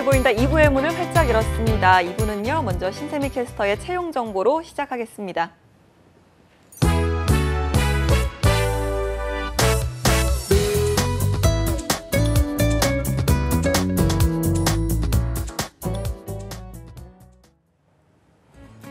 보인다 2부의 문을 활짝 열었습니다. 2부는요, 먼저 신세미 캐스터의 채용 정보로 시작하겠습니다.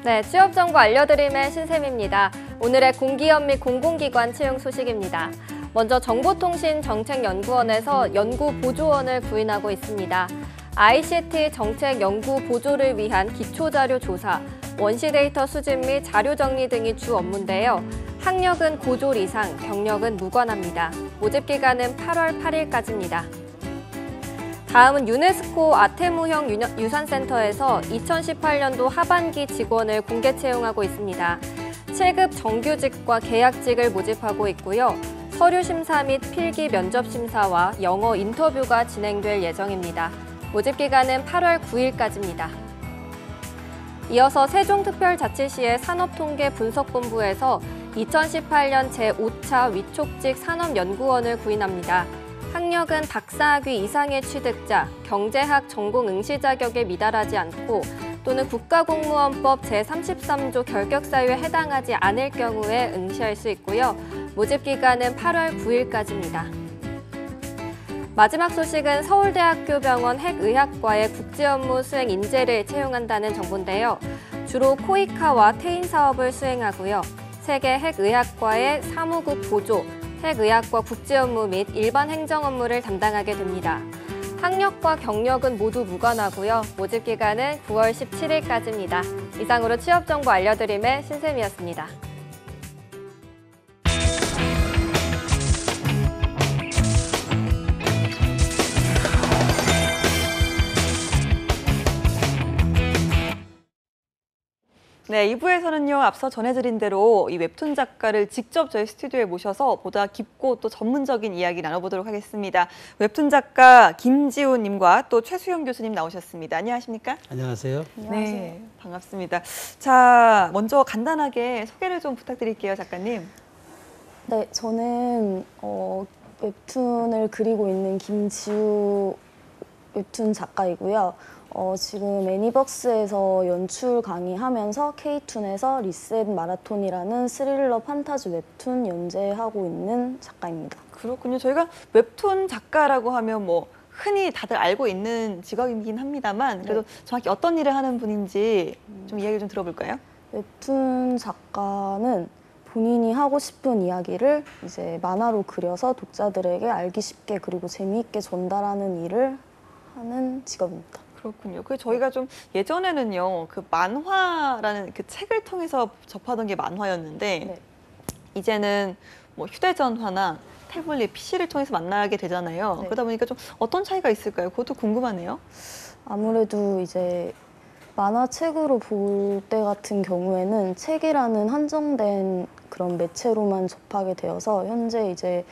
네, 취업정보 알려드림의 신샘입니다. 오늘의 공기업 및 공공기관 채용 소식입니다. 먼저 정보통신정책연구원에서 연구보조원을 구인하고 있습니다. ICT 정책 연구 보조를 위한 기초자료 조사, 원시데이터 수집 및 자료 정리 등이 주 업무인데요. 학력은 고졸 이상, 경력은 무관합니다. 모집기간은 8월 8일까지입니다. 다음은 유네스코 아테무형 유산센터에서 2018년도 하반기 직원을 공개 채용하고 있습니다. 7급 정규직과 계약직을 모집하고 있고요. 서류 심사 및 필기 면접 심사와 영어 인터뷰가 진행될 예정입니다. 모집 기간은 8월 9일까지입니다. 이어서 세종특별자치시의 산업통계분석본부에서 2018년 제5차 위촉직 산업연구원을 구인합니다. 학력은 박사학위 이상의 취득자, 경제학 전공 응시 자격에 미달하지 않고 또는 국가공무원법 제33조 결격사유에 해당하지 않을 경우에 응시할 수 있고요. 모집 기간은 8월 9일까지입니다. 마지막 소식은 서울대학교 병원 핵의학과의 국제업무 수행 인재를 채용한다는 정보인데요. 주로 코이카와 태인 사업을 수행하고요. 세계 핵의학과의 사무국 보조, 핵의학과 국제업무 및 일반 행정업무를 담당하게 됩니다. 학력과 경력은 모두 무관하고요. 모집 기간은 9월 17일까지입니다. 이상으로 취업정보 알려드림의 신샘이었습니다. 네, 2부에서는요, 앞서 전해드린 대로 이 웹툰 작가를 직접 저희 스튜디오에 모셔서 보다 깊고 또 전문적인 이야기 나눠보도록 하겠습니다. 웹툰 작가 김지훈 님과 또 최수영 교수님 나오셨습니다. 안녕하십니까? 안녕하세요. 네, 반갑습니다. 자, 먼저 간단하게 소개를 좀 부탁드릴게요, 작가님. 네, 저는 웹툰을 그리고 있는 김지우 웹툰 작가이고요. 지금 애니벅스에서 연출 강의하면서 K툰에서 리셋 마라톤이라는 스릴러 판타지 웹툰 연재하고 있는 작가입니다. 그렇군요. 저희가 웹툰 작가라고 하면 뭐 흔히 다들 알고 있는 직업이긴 합니다만 그래도 네. 정확히 어떤 일을 하는 분인지 좀 이야기 좀 들어볼까요? 웹툰 작가는 본인이 하고 싶은 이야기를 이제 만화로 그려서 독자들에게 알기 쉽게 그리고 재미있게 전달하는 일을 하는 직업입니다. 그렇군요. 그 저희가 좀 예전에는요, 그 만화라는 그 책을 통해서 접하던 게 만화였는데 네. 이제는 뭐 휴대전화나 태블릿, PC를 통해서 만나게 되잖아요. 네. 그러다 보니까 좀 어떤 차이가 있을까요? 그것도 궁금하네요. 아무래도 이제 만화책으로 볼 때 같은 경우에는 책이라는 한정된 그런 매체로만 접하게 되어서 현재 이제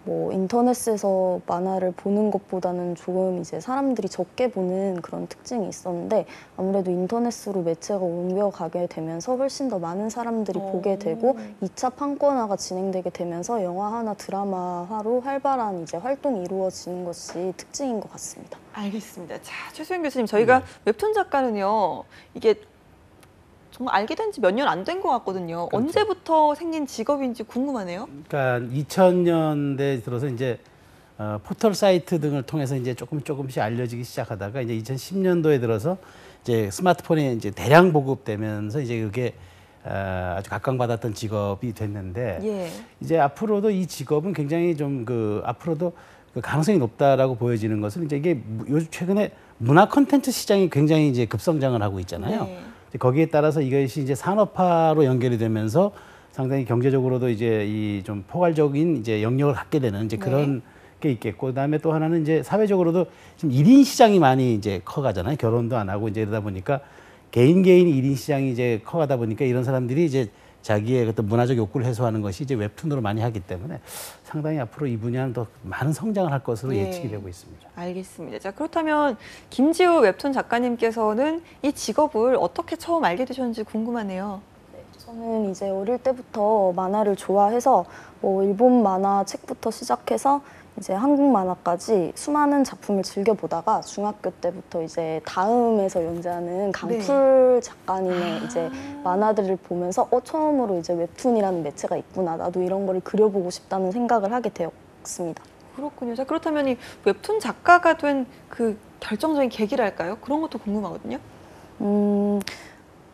뭐 인터넷에서 만화를 보는 것보다는 조금 이제 사람들이 적게 보는 그런 특징이 있었는데 아무래도 인터넷으로 매체가 옮겨가게 되면서 훨씬 더 많은 사람들이 보게 되고 2차 판권화가 진행되게 되면서 영화화나 드라마화로 활발한 이제 활동이 이루어지는 것이 특징인 것 같습니다. 알겠습니다. 자, 최수영 교수님, 저희가 웹툰 작가는요, 이게 정말 알게 된 지 몇 년 안 된 것 같거든요. 그렇죠. 언제부터 생긴 직업인지 궁금하네요. 그러니까 2000년대 들어서 이제 포털 사이트 등을 통해서 이제 조금씩 알려지기 시작하다가 이제 2010년도에 들어서 이제 스마트폰이 이제 대량 보급되면서 이제 그게 아주 각광받았던 직업이 됐는데 예. 이제 앞으로도 이 직업은 굉장히 좀 앞으로도 그 가능성이 높다라고 보여지는 것은 이제 이게 요즘 최근에 문화 콘텐츠 시장이 굉장히 이제 급성장을 하고 있잖아요. 네. 거기에 따라서 이것이 이제 산업화로 연결이 되면서 상당히 경제적으로도 이제 이 좀 포괄적인 이제 영역을 갖게 되는 이제 그런 게 있겠고, 그다음에 또 하나는 이제 사회적으로도 지금 1인 시장이 많이 이제 커가잖아요. 결혼도 안 하고 이제 이러다 보니까 개인 1인 시장이 이제 커가다 보니까 이런 사람들이 이제 자기의 어떤 문화적 욕구를 해소하는 것이 이제 웹툰으로 많이 하기 때문에 상당히 앞으로 이 분야는 더 많은 성장을 할 것으로 예측이 되고 있습니다. 알겠습니다. 자, 그렇다면 김지우 웹툰 작가님께서는 이 직업을 어떻게 처음 알게 되셨는지 궁금하네요. 네, 저는 이제 어릴 때부터 만화를 좋아해서 뭐 일본 만화 책부터 시작해서 이제 한국 만화까지 수많은 작품을 즐겨보다가 중학교 때부터 이제 다음에서 연재하는 강풀 작가님의 이제 만화들을 보면서 처음으로 이제 웹툰이라는 매체가 있구나. 나도 이런 거를 그려보고 싶다는 생각을 하게 되었습니다. 그렇군요. 자, 그렇다면 이 웹툰 작가가 된 그 결정적인 계기랄까요? 그런 것도 궁금하거든요.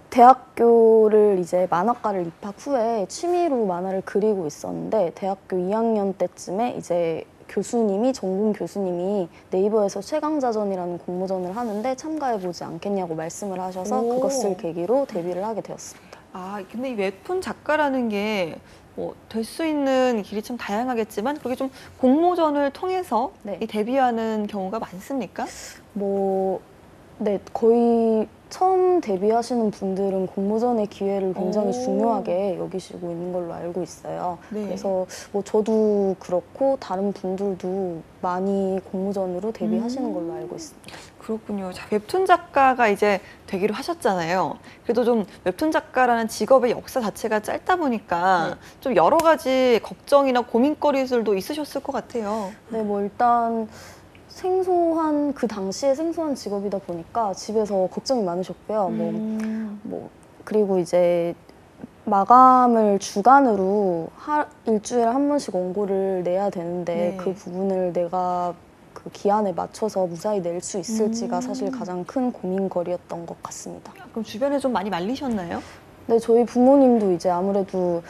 대학교를 이제 만화과를 입학 후에 취미로 만화를 그리고 있었는데 대학교 2학년 때쯤에 이제 전공 교수님이 네이버에서 최강자전이라는 공모전을 하는데 참가해보지 않겠냐고 말씀을 하셔서 오. 그것을 계기로 데뷔를 하게 되었습니다. 아, 근데 이 웹툰 작가라는 게 될 수 있는 길이 참 다양하겠지만 그렇게 좀 공모전을 통해서 네. 이 데뷔하는 경우가 많습니까? 네, 거의 처음 데뷔하시는 분들은 공모전의 기회를 굉장히 오. 중요하게 여기시고 있는 걸로 알고 있어요. 네. 그래서 저도 그렇고 다른 분들도 많이 공모전으로 데뷔하시는 걸로 알고 있습니다. 그렇군요. 자, 웹툰 작가가 이제 되기로 하셨잖아요. 그래도 좀 웹툰 작가라는 직업의 역사 자체가 짧다 보니까 네. 좀 여러 가지 걱정이나 고민거리들도 있으셨을 것 같아요. 네, 일단 그 당시에 생소한 직업이다 보니까 집에서 걱정이 많으셨고요. 그리고 이제 마감을 주간으로 일주일에 한 번씩 원고를 내야 되는데 네. 그 부분을 내가 그 기한에 맞춰서 무사히 낼 수 있을지가 사실 가장 큰 고민거리였던 것 같습니다. 그럼 주변에 좀 많이 말리셨나요? 네, 저희 부모님도 이제 아무래도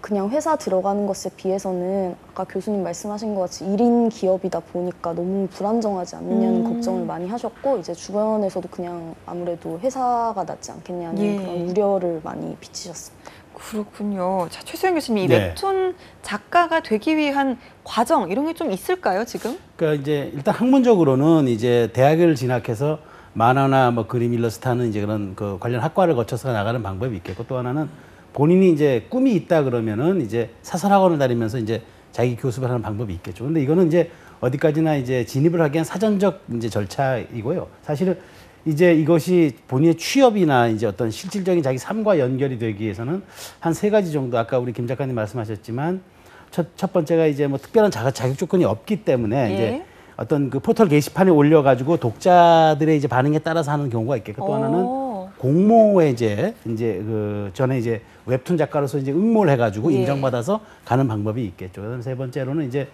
그냥 회사 들어가는 것에 비해서는 아까 교수님 말씀하신 것 같이 1인 기업이다 보니까 너무 불안정하지 않느냐는 걱정을 많이 하셨고 이제 주변에서도 그냥 아무래도 회사가 낫지 않겠냐는 예. 그런 우려를 많이 비치셨습니다. 그렇군요. 자, 최수영 교수님, 이 네. 웹툰 작가가 되기 위한 과정 이런 게 좀 있을까요, 지금? 그러니까 이제 일단 학문적으로는 이제 대학을 진학해서 만화나 뭐 그림, 일러스트하는 이제 그런 그 관련 학과를 거쳐서 나가는 방법이 있겠고 또 하나는 본인이 이제 꿈이 있다 그러면은 이제 사설학원을 다니면서 이제 자기 교습을 하는 방법이 있겠죠. 근데 이거는 이제 어디까지나 이제 진입을 하기 위한 사전적 이제 절차이고요. 사실은 이제 이것이 본인의 취업이나 이제 어떤 실질적인 자기 삶과 연결이 되기 위해서는 한 3가지 정도 아까 우리 김 작가님 말씀하셨지만 첫 번째가 이제 뭐 특별한 자격 조건이 없기 때문에 예. 이제 어떤 그 포털 게시판에 올려가지고 독자들의 이제 반응에 따라서 하는 경우가 있겠고 또 하나는 공모에 이제 그 전에 이제 웹툰 작가로서 이제 응모를 해가지고 예. 인정받아서 가는 방법이 있겠죠. 그다음 3번째로는 이제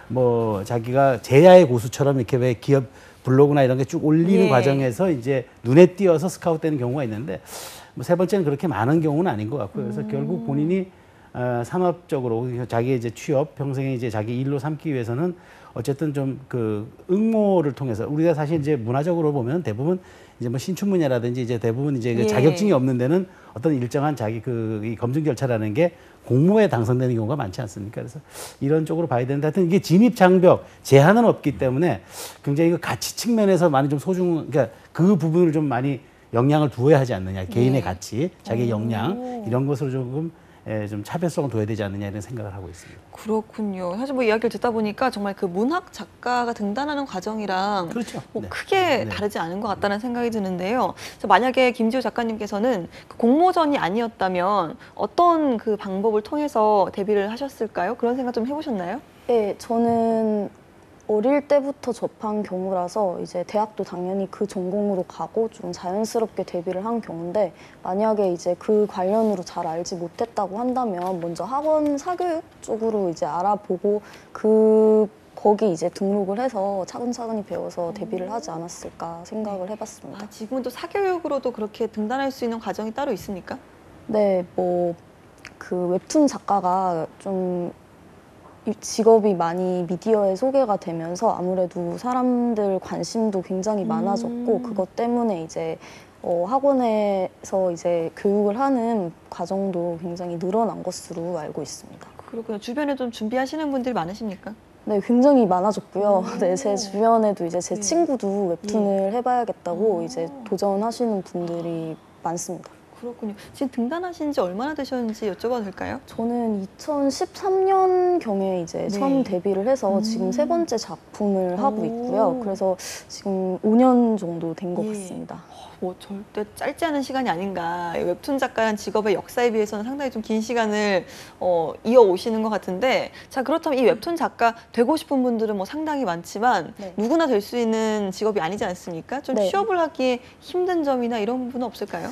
뭐 자기가 제야의 고수처럼 이렇게 왜 기업 블로그나 이런 게 쭉 올리는 예. 과정에서 이제 눈에 띄어서 스카웃되는 경우가 있는데 뭐 3번째는 그렇게 많은 경우는 아닌 것 같고요. 그래서 결국 본인이 산업적으로 자기의 이제 취업 평생에 이제 자기 일로 삼기 위해서는 어쨌든 좀 그 응모를 통해서 우리가 사실 이제 문화적으로 보면 대부분 이제 뭐 신춘문예라든지 이제 대부분 이제 그 예. 자격증이 없는 데는 어떤 일정한 자기 이 검증 절차라는 게 공모에 당선되는 경우가 많지 않습니까? 그래서 이런 쪽으로 봐야 되는데 하여튼 이게 진입 장벽 제한은 없기 때문에 굉장히 그 가치 측면에서 많이 좀 그러니까 그 부분을 좀 많이 영향을 두어야 하지 않느냐. 개인의 가치, 자기의 역량 이런 것으로 조금 좀 차별성을 둬야 되지 않느냐 이런 생각을 하고 있습니다. 그렇군요. 사실 뭐 이야기를 듣다 보니까 정말 그 문학 작가가 등단하는 과정이랑 그렇죠. 뭐 네. 크게 네. 다르지 않은 것 같다는 생각이 드는데요. 만약에 김지호 작가님께서는 그 공모전이 아니었다면 어떤 그 방법을 통해서 데뷔를 하셨을까요? 그런 생각 좀 해보셨나요? 네, 저는 어릴 때부터 접한 경우라서 이제 대학도 당연히 그 전공으로 가고 좀 자연스럽게 데뷔를 한 경우인데 만약에 이제 그 관련으로 잘 알지 못했다고 한다면 먼저 학원 사교육 쪽으로 이제 알아보고 거기 이제 등록을 해서 차근차근히 배워서 데뷔를 하지 않았을까 생각을 해봤습니다. 아, 지금은 또 사교육으로도 그렇게 등단할 수 있는 과정이 따로 있습니까? 네, 그 웹툰 작가가 좀 직업이 많이 미디어에 소개가 되면서 아무래도 사람들 관심도 굉장히 많아졌고 그것 때문에 이제 학원에서 이제 교육을 하는 과정도 굉장히 늘어난 것으로 알고 있습니다. 그렇군요. 주변에 좀 준비하시는 분들이 많으십니까? 네, 굉장히 많아졌고요. 네, 제 주변에도 이제 제 친구도 웹툰을 해봐야겠다고 이제 도전하시는 분들이 많습니다. 그렇군요. 지금 등단하신 지 얼마나 되셨는지 여쭤봐도 될까요? 저는 2013년경에 이제 처음 데뷔를 해서 지금 3번째 작품을 하고 있고요. 그래서 지금 5년 정도 된 것 같습니다. 뭐 절대 짧지 않은 시간이 아닌가. 웹툰 작가라는 직업의 역사에 비해서는 상당히 좀 긴 시간을 이어오시는 것 같은데, 자 그렇다면 이 웹툰 작가 되고 싶은 분들은 뭐 상당히 많지만 네. 누구나 될 수 있는 직업이 아니지 않습니까? 좀 네. 취업을 하기에 힘든 점이나 이런 부분은 없을까요?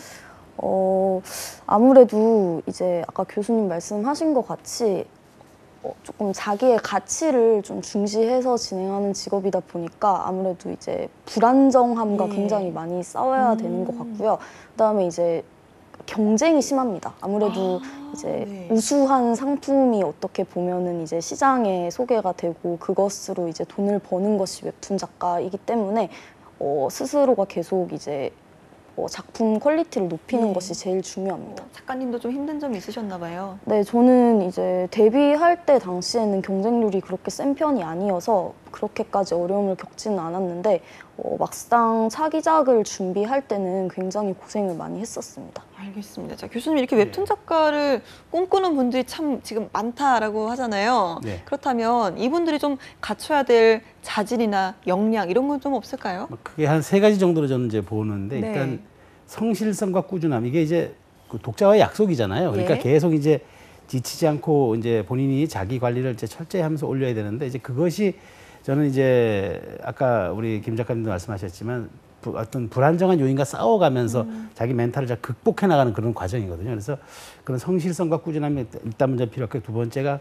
아무래도 이제 아까 교수님 말씀하신 것 같이 조금 자기의 가치를 좀 중시해서 진행하는 직업이다 보니까 아무래도 이제 불안정함과 예. 굉장히 많이 싸워야 되는 것 같고요. 그다음에 이제 경쟁이 심합니다. 아무래도 이제 네. 우수한 상품이 어떻게 보면은 이제 시장에 소개가 되고 그것으로 이제 돈을 버는 것이 웹툰 작가이기 때문에 스스로가 계속 이제 작품 퀄리티를 높이는 네. 것이 제일 중요합니다. 작가님도 좀 힘든 점이 있으셨나 봐요. 네, 저는 이제 데뷔할 때 당시에는 경쟁률이 그렇게 센 편이 아니어서 그렇게까지 어려움을 겪지는 않았는데 막상 차기작을 준비할 때는 굉장히 고생을 많이 했었습니다. 알겠습니다. 자, 교수님 이렇게 웹툰 작가를 꿈꾸는 분들이 참 지금 많다라고 하잖아요. 네. 그렇다면 이분들이 좀 갖춰야 될 자질이나 역량 이런 건 좀 없을까요? 뭐 크게 한 3가지 정도로 저는 이제 보는데 네. 일단 성실성과 꾸준함 이게 이제 그 독자와의 약속이잖아요. 그러니까 예. 계속 이제 지치지 않고 이제 본인이 자기 관리를 이제 철저히 하면서 올려야 되는데 이제 그것이 저는 이제 아까 우리 김 작가님도 말씀하셨지만 어떤 불안정한 요인과 싸워가면서 자기 멘탈을 잘 극복해 나가는 그런 과정이거든요. 그래서 그런 성실성과 꾸준함이 일단 먼저 필요하고 두 번째가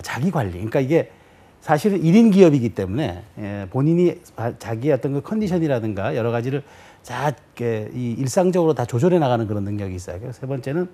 자기 관리. 그러니까 이게 사실은 1인 기업이기 때문에 본인이 자기의 어떤 그 컨디션이라든가 여러 가지를 이 일상적으로 다 조절해 나가는 그런 능력이 있어요. 그래서 세 번째는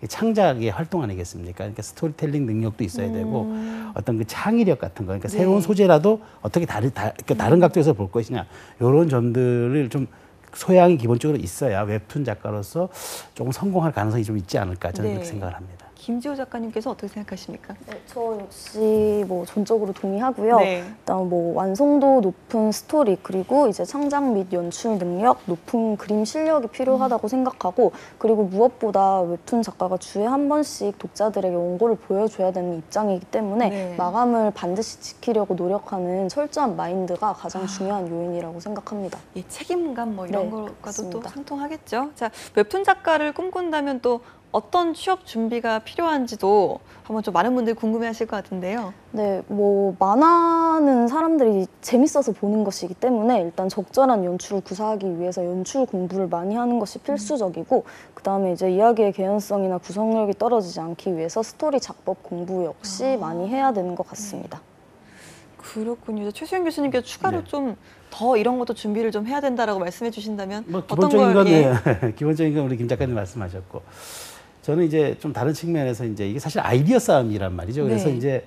창작의 활동 아니겠습니까? 그러니까 스토리텔링 능력도 있어야 되고 어떤 그 창의력 같은 거, 그러니까 네. 새로운 소재라도 어떻게 다른 각도에서 볼 것이냐 이런 점들을 좀 소양이 기본적으로 있어야 웹툰 작가로서 조금 성공할 가능성이 좀 있지 않을까 저는 네. 그렇게 생각을 합니다. 김지호 작가님께서 어떻게 생각하십니까? 네, 저 역시 뭐 전적으로 동의하고요. 네. 일단 뭐 완성도 높은 스토리 그리고 이제 창작 및 연출 능력, 높은 그림 실력이 필요하다고 생각하고 그리고 무엇보다 웹툰 작가가 주에 한 번씩 독자들에게 원고를 보여줘야 되는 입장이기 때문에 네. 마감을 반드시 지키려고 노력하는 철저한 마인드가 가장 중요한 요인이라고 생각합니다. 이 책임감 뭐 이런 네, 것과도 또 맞습니다. 상통하겠죠. 자, 웹툰 작가를 꿈꾼다면 또 어떤 취업 준비가 필요한지도 한번 좀 많은 분들이 궁금해하실 것 같은데요. 네, 뭐 만화는 사람들이 재밌어서 보는 것이기 때문에 일단 적절한 연출을 구사하기 위해서 연출 공부를 많이 하는 것이 필수적이고 그다음에 이제 이야기의 개연성이나 구성력이 떨어지지 않기 위해서 스토리 작법 공부 역시 많이 해야 되는 것 같습니다. 그렇군요. 이제 최수영 교수님께서 추가로 네. 좀 더 이런 것도 준비를 좀 해야 된다라고 말씀해 주신다면 뭐 어떤 기본적인 걸 건 예. 기본적인 건 우리 김 작가님 말씀하셨고 저는 이제 좀 다른 측면에서 이제 이게 사실 아이디어 싸움이란 말이죠. 그래서 네. 이제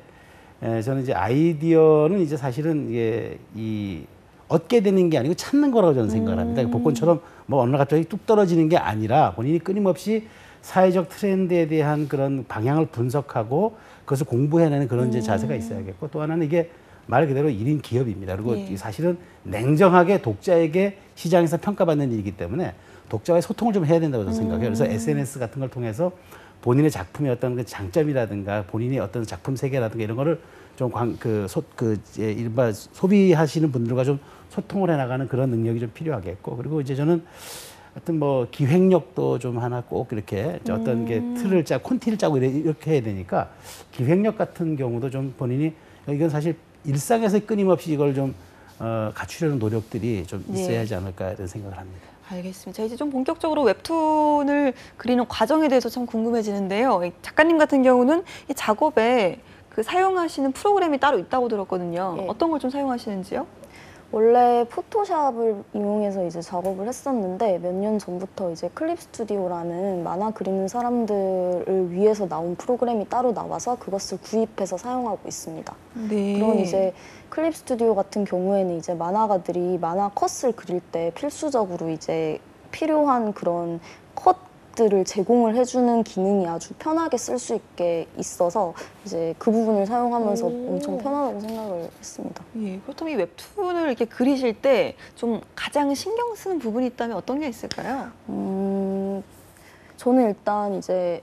저는 이제 아이디어는 이제 사실은 이게 얻게 되는 게 아니고 찾는 거라고 저는 생각을 합니다. 복권처럼 뭐 어느 날 갑자기 뚝 떨어지는 게 아니라 본인이 끊임없이 사회적 트렌드에 대한 그런 방향을 분석하고 그것을 공부해내는 그런 이제 자세가 있어야겠고 또 하나는 이게 말 그대로 1인 기업입니다. 그리고 예. 사실은 냉정하게 독자에게 시장에서 평가받는 일이기 때문에 독자와의 소통을 좀 해야 된다고 저는 생각해요. 그래서 SNS 같은 걸 통해서 본인의 작품의 어떤 그 장점이라든가 본인의 어떤 작품 세계라든가 이런 거를 좀 일반 소비하시는 분들과 좀 소통을 해나가는 그런 능력이 좀 필요하겠고 그리고 이제 저는 어떤 뭐 기획력도 좀 하나 꼭 이렇게 어떤 게 틀을 짜고 콘티를 짜고 이렇게 해야 되니까 기획력 같은 경우도 좀 본인이 이건 사실 일상에서 끊임없이 이걸 좀 갖추려는 노력들이 좀 있어야 하지 않을까 이런 생각을 합니다. 알겠습니다. 자, 이제 좀 본격적으로 웹툰을 그리는 과정에 대해서 참 궁금해지는데요. 이 작가님 같은 경우는 이 작업에 그 사용하시는 프로그램이 따로 있다고 들었거든요. 예. 어떤 걸 좀 사용하시는지요? 원래 포토샵을 이용해서 이제 작업을 했었는데 몇 년 전부터 이제 클립 스튜디오라는 만화 그리는 사람들을 위해서 나온 프로그램이 따로 나와서 그것을 구입해서 사용하고 있습니다. 네. 그런 이제 클립 스튜디오 같은 경우에는 이제 만화가들이 만화 컷을 그릴 때 필수적으로 이제 필요한 그런 컷들을 제공을 해주는 기능이 아주 편하게 쓸 수 있게 있어서 이제 그 부분을 사용하면서 엄청 편하다고 생각을 했습니다. 예, 그렇다면 이 웹툰을 이렇게 그리실 때 좀 가장 신경 쓰는 부분이 있다면 어떤 게 있을까요? 저는 일단 이제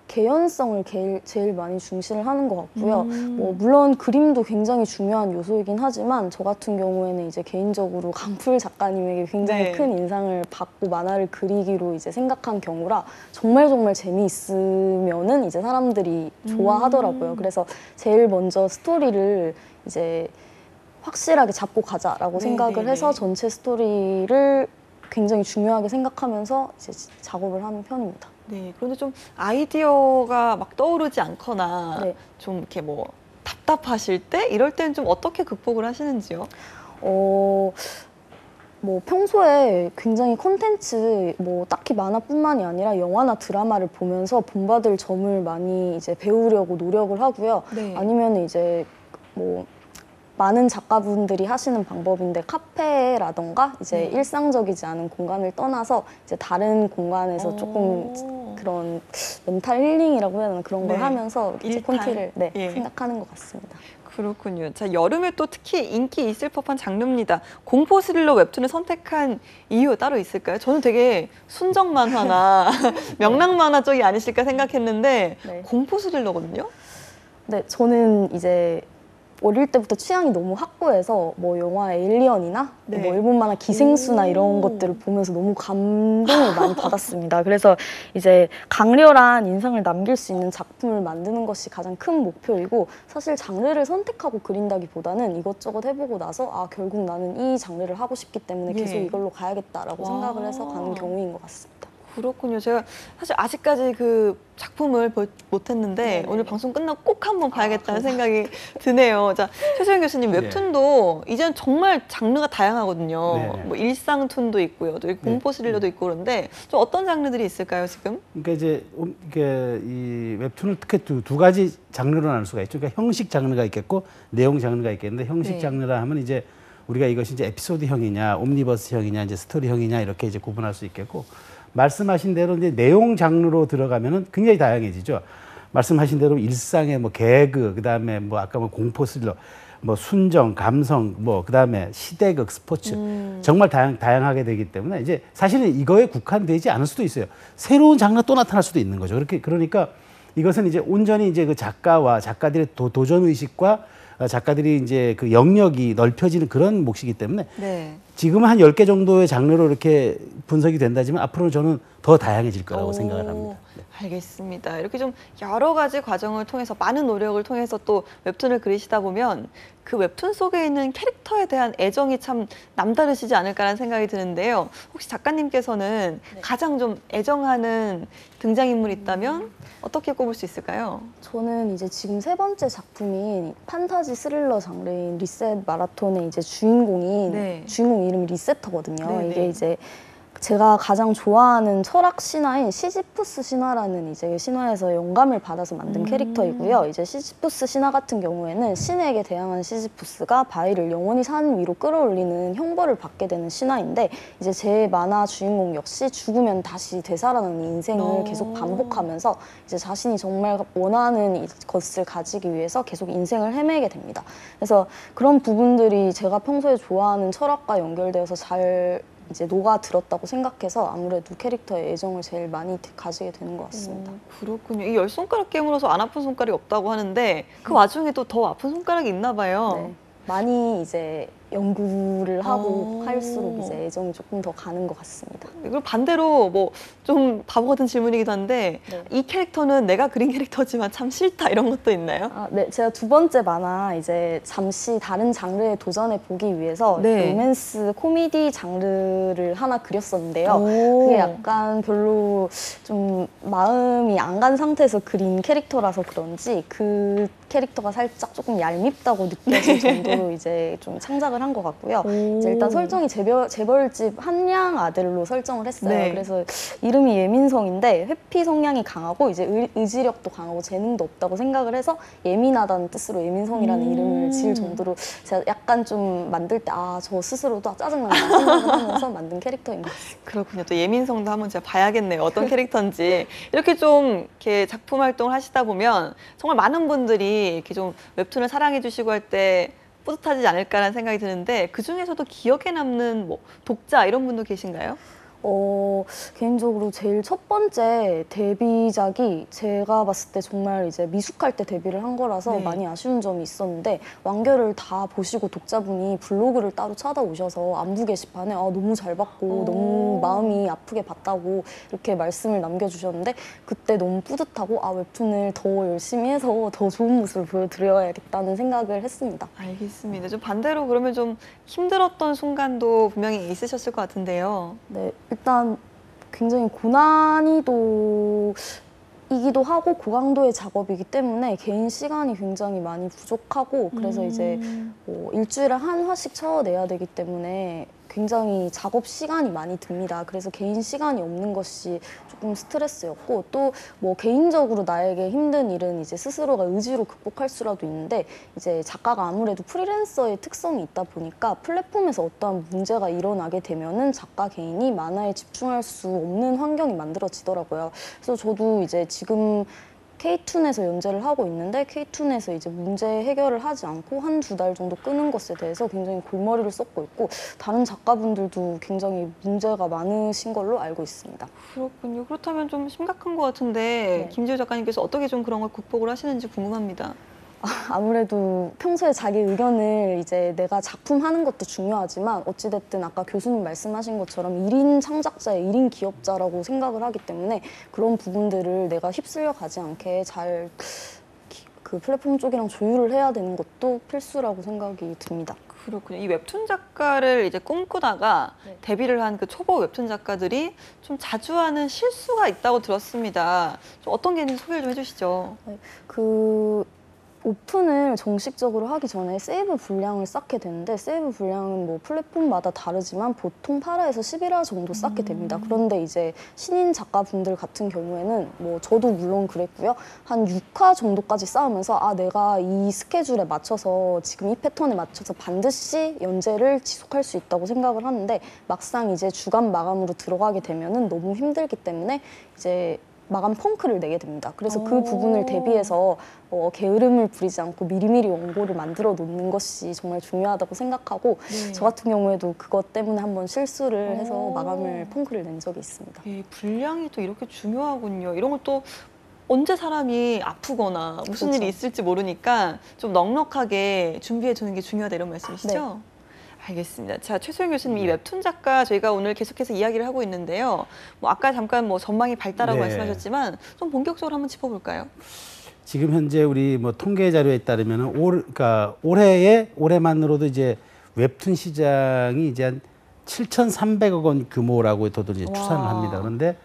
개연성을 제일 많이 중시를 하는 것 같고요. 뭐 물론 그림도 굉장히 중요한 요소이긴 하지만 저 같은 경우에는 이제 개인적으로 강풀 작가님에게 굉장히 네. 큰 인상을 받고 만화를 그리기로 이제 생각한 경우라 정말 재미있으면은 이제 사람들이 좋아하더라고요. 그래서 제일 먼저 스토리를 이제 확실하게 잡고 가자라고 생각을 해서 전체 스토리를 굉장히 중요하게 생각하면서 이제 작업을 하는 편입니다. 네, 그런데 좀 아이디어가 막 떠오르지 않거나 네. 좀 이렇게 뭐 답답하실 때 이럴 때는 좀 어떻게 극복을 하시는지요? 뭐 평소에 굉장히 콘텐츠 뭐 딱히 만화뿐만이 아니라 영화나 드라마를 보면서 본받을 점을 많이 이제 배우려고 노력을 하고요. 네. 아니면 이제 뭐 많은 작가분들이 하시는 방법인데 카페라던가 이제 일상적이지 않은 공간을 떠나서 이제 다른 공간에서 조금 그런 멘탈 힐링이라고 해야 되나 그런 걸 네. 하면서 이제 일탈. 콘티를 예. 생각하는 것 같습니다. 그렇군요. 자, 여름에 또 특히 인기 있을 법한 장르입니다. 공포 스릴러 웹툰을 선택한 이유 따로 있을까요? 저는 되게 순정 만화나 명랑 만화 쪽이 아니실까 생각했는데 네. 공포 스릴러거든요. 네, 저는 이제 어릴 때부터 취향이 너무 확고해서 뭐 영화 에일리언이나 네. 뭐 일본 만화 기생수나 이런 오. 것들을 보면서 너무 감동을 많이 받았습니다. 그래서 이제 강렬한 인상을 남길 수 있는 작품을 만드는 것이 가장 큰 목표이고 사실 장르를 선택하고 그린다기보다는 이것저것 해보고 나서 아 결국 나는 이 장르를 하고 싶기 때문에 예. 계속 이걸로 가야겠다라고 와. 생각을 해서 가는 경우인 것 같습니다. 그렇군요. 제가 사실 아직까지 그 작품을 못했는데 네네. 오늘 방송 끝나고 꼭 한번 봐야겠다는 생각이 드네요. 자, 최소영 교수님 네. 웹툰도 이제는 정말 장르가 다양하거든요. 네네. 뭐 일상툰도 있고요, 또 공포 스릴러도 있고 그런데 좀 어떤 장르들이 있을까요 지금? 그러니까 이제 이게 이 웹툰을 특히 두 가지 장르로 나눌 수가 있죠. 그러니까 형식 장르가 있겠고 내용 장르가 있겠는데 형식 네. 장르라 하면 이제 우리가 이것이 이제 에피소드형이냐, 옴니버스형이냐, 이제 스토리형이냐 이렇게 이제 구분할 수 있겠고 말씀하신 대로 이제 내용 장르로 들어가면은 굉장히 다양해지죠. 말씀하신 대로 일상의 뭐 개그, 그다음에 뭐 아까 뭐 공포 스릴러, 뭐 순정, 감성, 뭐 그다음에 시대극, 스포츠 정말 다양하게 되기 때문에 이제 사실은 이거에 국한되지 않을 수도 있어요. 새로운 장르가 또 나타날 수도 있는 거죠. 그러니까 이것은 이제 온전히 이제 그 작가와 작가들의 도전 의식과 작가들이 이제 그 영역이 넓혀지는 그런 몫이기 때문에 네. 지금은 한 10개 정도의 장르로 이렇게 분석이 된다지만 앞으로는 저는 더 다양해질 거라고 생각을 합니다. 알겠습니다. 이렇게 좀 여러 가지 과정을 통해서 많은 노력을 통해서 또 웹툰을 그리시다 보면 그 웹툰 속에 있는 캐릭터에 대한 애정이 참 남다르시지 않을까라는 생각이 드는데요. 혹시 작가님께서는 가장 좀 애정하는 등장인물이 있다면 어떻게 꼽을 수 있을까요? 저는 이제 지금 세 번째 작품인 판타지 스릴러 장르인 리셋 마라톤의 이제 주인공 이름이 리세터거든요. 네네. 이게 이제 제가 가장 좋아하는 철학 신화인 시지푸스 신화라는 이제 신화에서 영감을 받아서 만든 캐릭터이고요. 이제 시지푸스 신화 같은 경우에는 신에게 대항한 시지푸스가 바위를 영원히 산 위로 끌어올리는 형벌을 받게 되는 신화인데 이제 제 만화 주인공 역시 죽으면 다시 되살아나는 인생을 계속 반복하면서 이제 자신이 정말 원하는 것을 가지기 위해서 계속 인생을 헤매게 됩니다. 그래서 그런 부분들이 제가 평소에 좋아하는 철학과 연결되어서 잘 이제 녹아들었다고 생각해서 아무래도 캐릭터에 애정을 제일 많이 가지게 되는 것 같습니다. 그렇군요. 이 10손가락 깨물어서 안 아픈 손가락이 없다고 하는데 그 와중에도 더 아픈 손가락이 있나 봐요. 네. 많이 이제 연구를 하고 할수록 이제 애정이 조금 더 가는 것 같습니다. 그리고 반대로 뭐 좀 바보 같은 질문이기도 한데 이 캐릭터는 내가 그린 캐릭터지만 참 싫다 이런 것도 있나요? 네, 제가 두 번째 만화 이제 잠시 다른 장르에 도전해 보기 위해서 로맨스 코미디 장르를 하나 그렸었는데요. 그게 약간 별로 좀 마음이 안 간 상태에서 그린 캐릭터라서 그런지 그 캐릭터가 살짝 조금 얄밉다고 느껴질 정도로 이제 좀 창작을 한 것 같고요. 이제 일단 설정이 재벌집 한양 아들로 설정을 했어요. 네. 그래서 이름이 예민성인데 회피 성향이 강하고 이제 의지력도 강하고 재능도 없다고 생각을 해서 예민하다는 뜻으로 예민성이라는 이름을 지을 정도로 제가 약간 좀 만들 때 저 스스로도 짜증난다 생각을 하면서 만든 캐릭터인 것 같습니다. 그렇군요. 또 예민성도 한번 제가 봐야겠네요. 어떤 캐릭터인지. 이렇게 좀 이렇게 작품 활동을 하시다 보면 정말 많은 분들이 이렇게 좀 웹툰을 사랑해 주시고 할 때 뿌듯하지 않을까라는 생각이 드는데 그 중에서도 기억에 남는 뭐 독자 이런 분도 계신가요? 개인적으로 제일 첫 번째 데뷔작이 제가 봤을 때 정말 이제 미숙할 때 데뷔를 한 거라서 네. 많이 아쉬운 점이 있었는데 완결을 다 보시고 독자분이 블로그를 따로 찾아오셔서 안부 게시판에 너무 잘 봤고 너무 마음이 아프게 봤다고 이렇게 말씀을 남겨주셨는데 그때 너무 뿌듯하고 웹툰을 더 열심히 해서 더 좋은 모습을 보여드려야겠다는 생각을 했습니다. 알겠습니다. 좀 반대로 그러면 좀 힘들었던 순간도 분명히 있으셨을 것 같은데요. 네, 일단 굉장히 고난이도이기도 하고 고강도의 작업이기 때문에 개인 시간이 굉장히 많이 부족하고 그래서 이제 뭐 일주일에 한 화씩 채워내야 되기 때문에 굉장히 작업 시간이 많이 듭니다. 그래서 개인 시간이 없는 것이 조금 스트레스였고 또 뭐 개인적으로 나에게 힘든 일은 이제 스스로가 의지로 극복할 수라도 있는데 이제 작가가 아무래도 프리랜서의 특성이 있다 보니까 플랫폼에서 어떠한 문제가 일어나게 되면은 작가 개인이 만화에 집중할 수 없는 환경이 만들어지더라고요. 그래서 저도 이제 지금 K툰에서 연재를 하고 있는데 K툰에서 이제 문제 해결을 하지 않고 한두 달 정도 끄는 것에 대해서 굉장히 골머리를 쏟고 있고 다른 작가분들도 굉장히 문제가 많으신 걸로 알고 있습니다. 그렇군요. 그렇다면 좀 심각한 것 같은데 네. 김지우 작가님께서 어떻게 좀 그런 걸 극복을 하시는지 궁금합니다. 아무래도 평소에 자기 의견을 이제 내가 작품하는 것도 중요하지만 어찌됐든 아까 교수님 말씀하신 것처럼 1인 창작자의 1인 기업자라고 생각을 하기 때문에 그런 부분들을 내가 휩쓸려 가지 않게 잘 그 플랫폼 쪽이랑 조율을 해야 되는 것도 필수라고 생각이 듭니다. 그렇군요. 이 웹툰 작가를 이제 꿈꾸다가 네. 데뷔를 한 그 초보 웹툰 작가들이 좀 자주 하는 실수가 있다고 들었습니다. 좀 어떤 게 있는지 소개를 좀 해주시죠. 그 오픈을 정식적으로 하기 전에 세이브 분량을 쌓게 되는데 세이브 분량은 뭐 플랫폼마다 다르지만 보통 8화에서 11화 정도 쌓게 됩니다. 그런데 이제 신인 작가분들 같은 경우에는 뭐 저도 물론 그랬고요. 한 6화 정도까지 쌓으면서 내가 이 스케줄에 맞춰서 지금 이 패턴에 맞춰서 반드시 연재를 지속할 수 있다고 생각을 하는데 막상 이제 주간 마감으로 들어가게 되면은 너무 힘들기 때문에 이제 마감 펑크를 내게 됩니다. 그래서 그 부분을 대비해서 게으름을 부리지 않고 미리미리 원고를 만들어 놓는 것이 정말 중요하다고 생각하고 네. 저 같은 경우에도 그것 때문에 한번 실수를 해서 마감을 펑크를 낸 적이 있습니다. 분량이 또 이렇게 중요하군요. 이런 것도 언제 사람이 아프거나 무슨 그렇죠. 일이 있을지 모르니까 좀 넉넉하게 준비해 두는 게 중요하다 이런 말씀이시죠? 네. 알겠습니다. 자, 최소영 교수님, 이 웹툰 작가 저희가 오늘 계속해서 이야기를 하고 있는데요. 뭐 아까 잠깐 뭐 전망이 밝다라고 네. 말씀하셨지만 좀 본격적으로 한번 짚어볼까요? 지금 현재 우리 뭐 통계 자료에 따르면은 그러니까 올해만으로도 이제 웹툰 시장이 이제 한 7,300억 원 규모라고 저도 이제 추산을 합니다. 그런데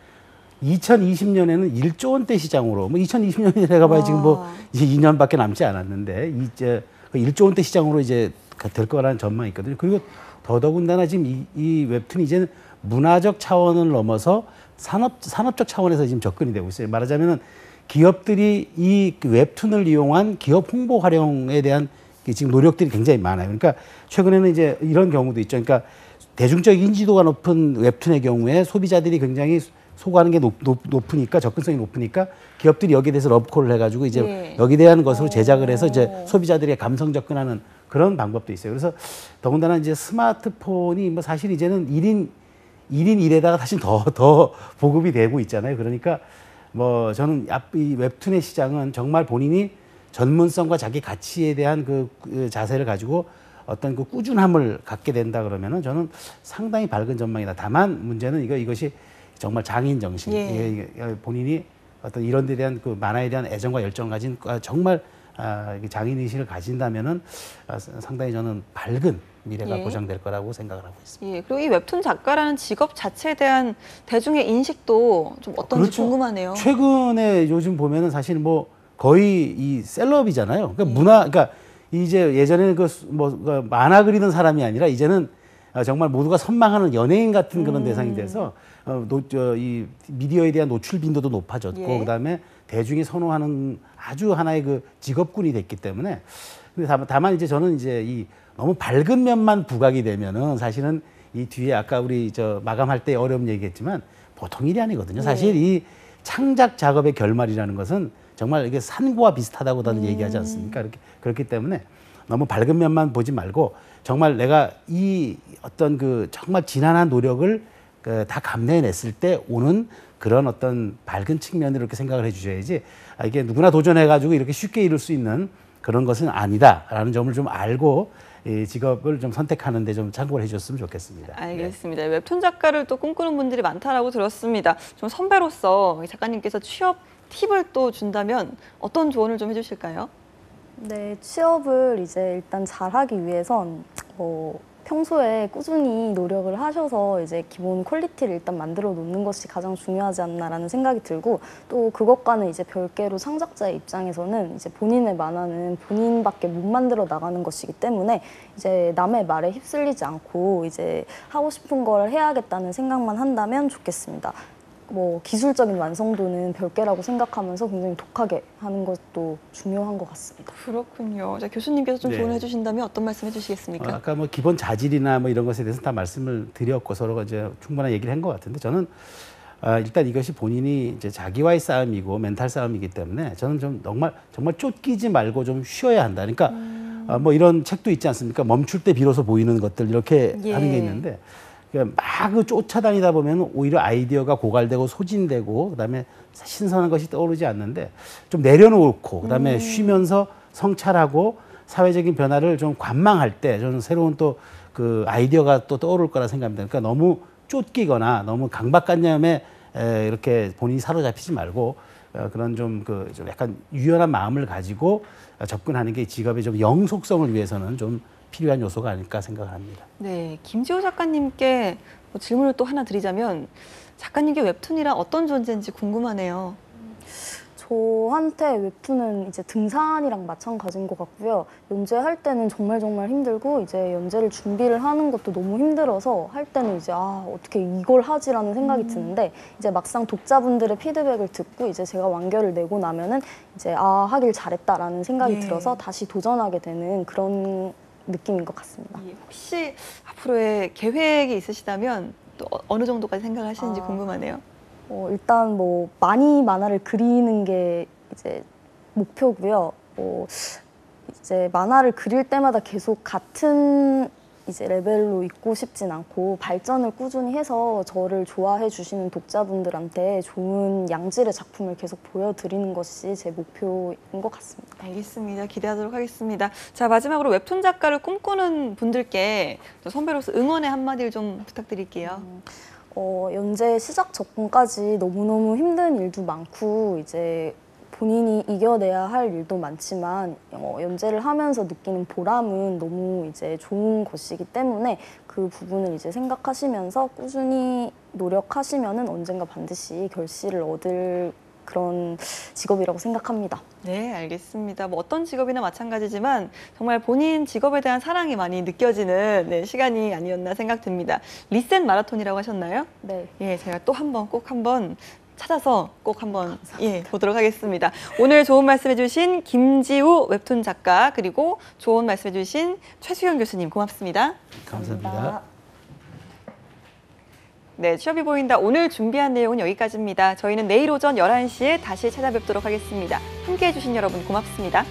2020년에는 1조 원대 시장으로 뭐 2020년이 내가 봐야 지금 뭐 이제 2년밖에 남지 않았는데 이제 1조 원대 시장으로 이제 될 거라는 전망이 있거든요. 그리고 더더군다나 지금 이 웹툰이 이제는 문화적 차원을 넘어서 산업적 차원에서 지금 접근이 되고 있어요. 말하자면은 기업들이 이 웹툰을 이용한 기업 홍보 활용에 대한 지금 노력들이 굉장히 많아요. 그러니까 최근에는 이제 이런 경우도 있죠. 그러니까 대중적 인지도가 높은 웹툰의 경우에 소비자들이 굉장히 소구하는 게 높으니까 접근성이 높으니까 기업들이 여기에 대해서 러브콜을 해가지고 이제 네. 여기에 대한 것으로 제작을 해서 이제 소비자들의 감성 접근하는 그런 방법도 있어요. 그래서 더군다나 이제 스마트폰이 뭐 사실 이제는 1인 1에다가 사실 더 보급이 되고 있잖아요. 그러니까 뭐 저는 이 웹툰의 시장은 정말 본인이 전문성과 자기 가치에 대한 그 자세를 가지고 어떤 그 꾸준함을 갖게 된다 그러면은 저는 상당히 밝은 전망이다. 다만 문제는 이것이 정말 장인 정신, 본인이 어떤 이런 데 대한 그 만화에 대한 애정과 열정을 가진 정말 장인 의식을 가진다면은 상당히 저는 밝은 미래가 보장될 거라고 생각을 하고 있습니다. 예, 그리고 이 웹툰 작가라는 직업 자체에 대한 대중의 인식도 좀 어떤지 그렇죠. 궁금하네요. 최근에 요즘 보면은 사실 뭐 거의 이 셀럽이잖아요. 그러니까 그러니까 이제 예전에는 그 만화 그리는 사람이 아니라 이제는 정말 모두가 선망하는 연예인 같은 그런 대상이 돼서 이 미디어에 대한 노출 빈도도 높아졌고 그다음에 대중이 선호하는 아주 하나의 그 직업군이 됐기 때문에 근데 다만 이제 저는 이제 이 너무 밝은 면만 부각이 되면은 사실은 이 뒤에 아까 우리 마감할 때 어려움 얘기했지만 보통 일이 아니거든요. 사실 이 창작 작업의 결말이라는 것은 정말 이게 산고와 비슷하다고 다들 얘기하지 않습니까? 그렇기 때문에 너무 밝은 면만 보지 말고 정말 내가 이 어떤 그 정말 지난한 노력을 다 감내해냈을 때 오는 그런 어떤 밝은 측면으로 이렇게 생각을 해주셔야지 이게 누구나 도전해가지고 이렇게 쉽게 이룰 수 있는 그런 것은 아니다라는 점을 좀 알고 이 직업을 좀 선택하는 데 좀 참고를 해줬으면 좋겠습니다. 알겠습니다. 웹툰 작가를 또 꿈꾸는 분들이 많다라고 들었습니다. 좀 선배로서 작가님께서 취업 팁을 또 준다면 어떤 조언을 좀 해주실까요? 네, 취업을 이제 일단 잘하기 위해선 평소에 꾸준히 노력을 하셔서 이제 기본 퀄리티를 일단 만들어 놓는 것이 가장 중요하지 않나라는 생각이 들고, 또 그것과는 이제 별개로 창작자의 입장에서는 이제 본인의 만화는 본인밖에 못 만들어 나가는 것이기 때문에 이제 남의 말에 휩쓸리지 않고 이제 하고 싶은 걸 해야겠다는 생각만 한다면 좋겠습니다. 기술적인 완성도는 별개라고 생각하면서 굉장히 독하게 하는 것도 중요한 것 같습니다. 그렇군요. 자, 교수님께서 좀 네. 조언해 주신다면 어떤 말씀 해주시겠습니까? 아까 기본 자질이나 이런 것에 대해서 다 말씀을 드렸고 서로가 이제 충분한 얘기를 한 것 같은데 저는 일단 이것이 본인이 이제 자기와의 싸움이고 멘탈 싸움이기 때문에 저는 좀 정말 쫓기지 말고 좀 쉬어야 한다. 그러니까 이런 책도 있지 않습니까? 멈출 때 비로소 보이는 것들 이렇게 예. 하는 게 있는데 그러니까 막 쫓아다니다 보면 오히려 아이디어가 고갈되고 소진되고 그다음에 신선한 것이 떠오르지 않는데 좀 내려놓고 그다음에 쉬면서 성찰하고 사회적인 변화를 좀 관망할 때 저는 새로운 또 그 아이디어가 또 떠오를 거라 생각합니다. 그러니까 너무 쫓기거나 너무 강박관념에 이렇게 본인이 사로잡히지 말고 그런 좀 약간 유연한 마음을 가지고 접근하는 게 직업의 좀 영속성을 위해서는 좀 필요한 요소가 아닐까 생각합니다. 네, 김지호 작가님께 질문을 또 하나 드리자면 작가님께 웹툰이란 어떤 존재인지 궁금하네요. 저한테 웹툰은 이제 등산이랑 마찬가지인 것 같고요. 연재할 때는 정말 힘들고 이제 연재를 준비를 하는 것도 너무 힘들어서 할 때는 이제 어떻게 이걸 하지라는 생각이 드는데 이제 막상 독자분들의 피드백을 듣고 이제 제가 완결을 내고 나면은 이제 하길 잘했다라는 생각이 예. 들어서 다시 도전하게 되는 그런 느낌인 것 같습니다. 혹시 앞으로의 계획이 있으시다면 또 어느 정도까지 생각을 하시는지 궁금하네요. 일단 많이 만화를 그리는 게 이제 목표고요. 이제 만화를 그릴 때마다 계속 같은 이제 레벨로 있고 싶진 않고 발전을 꾸준히 해서 저를 좋아해 주시는 독자분들한테 좋은 양질의 작품을 계속 보여드리는 것이 제 목표인 것 같습니다. 알겠습니다. 기대하도록 하겠습니다. 자, 마지막으로 웹툰 작가를 꿈꾸는 분들께 또 선배로서 응원의 한마디를 좀 부탁드릴게요. 연재 시작 전까지 너무너무 힘든 일도 많고 이제 본인이 이겨내야 할 일도 많지만 연재를 하면서 느끼는 보람은 너무 이제 좋은 것이기 때문에 그 부분을 이제 생각하시면서 꾸준히 노력하시면은 언젠가 반드시 결실을 얻을 그런 직업이라고 생각합니다. 네, 알겠습니다. 어떤 직업이나 마찬가지지만 정말 본인 직업에 대한 사랑이 많이 느껴지는 시간이 아니었나 생각됩니다. 리셋 마라톤이라고 하셨나요? 네. 예, 제가 또 꼭 한번 찾아서 꼭 한번 보도록 하겠습니다. 오늘 좋은 말씀해 주신 김지우 웹툰 작가 그리고 좋은 말씀해 주신 최수영 교수님 고맙습니다. 감사합니다. 네, 취업이 보인다. 오늘 준비한 내용은 여기까지입니다. 저희는 내일 오전 11시에 다시 찾아뵙도록 하겠습니다. 함께해 주신 여러분 고맙습니다.